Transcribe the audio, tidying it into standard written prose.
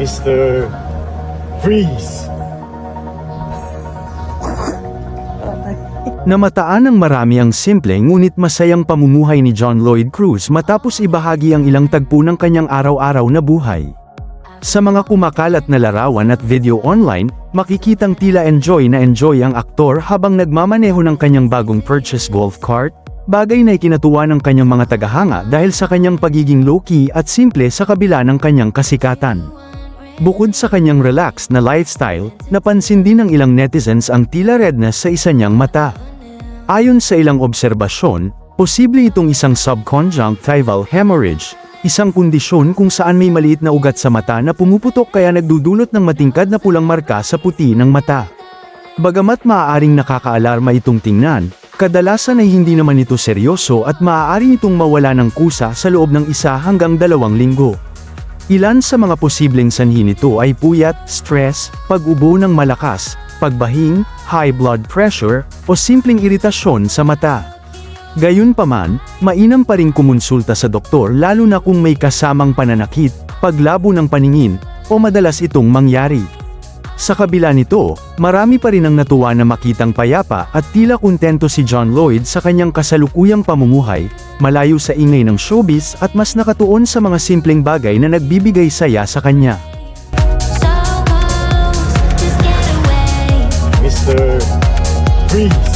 Mr. Freeze. Namataan ng marami ang simple ngunit masayang pamumuhay ni John Lloyd Cruz matapos ibahagi ang ilang tagpo ng kanyang araw-araw na buhay. Sa mga kumakalat na larawan at video online, makikitang tila enjoy ang aktor habang nagmamaneho ng kanyang bagong purchase golf cart, bagay na ikinatuwa ng kanyang mga tagahanga dahil sa kanyang pagiging low-key at simple sa kabila ng kanyang kasikatan. Bukod sa kanyang relaxed na lifestyle, napansin din ng ilang netizens ang tila redness sa isa niyang mata. Ayon sa ilang obserbasyon, posible itong isang subconjunctival hemorrhage, isang kondisyon kung saan may maliit na ugat sa mata na pumuputok kaya nagdudulot ng matingkad na pulang marka sa puti ng mata. Bagamat maaaring nakakaalarma itong tingnan, kadalasan ay hindi naman ito seryoso at maaari itong mawala ng kusa sa loob ng 1 hanggang 2 linggo. Ilan sa mga posibleng sanhi nito ay puyat, stress, pag-ubo ng malakas, pagbahing, high blood pressure, o simpleng iritasyon sa mata. Gayunpaman, mainam pa ring kumonsulta sa doktor lalo na kung may kasamang pananakit, paglabo ng paningin, o madalas itong mangyari. Sa kabila nito, marami pa rin ang natuwa na makitang payapa at tila kontento si John Lloyd sa kanyang kasalukuyang pamumuhay, malayo sa ingay ng showbiz at mas nakatuon sa mga simpleng bagay na nagbibigay saya sa kanya. Mr. Freeze.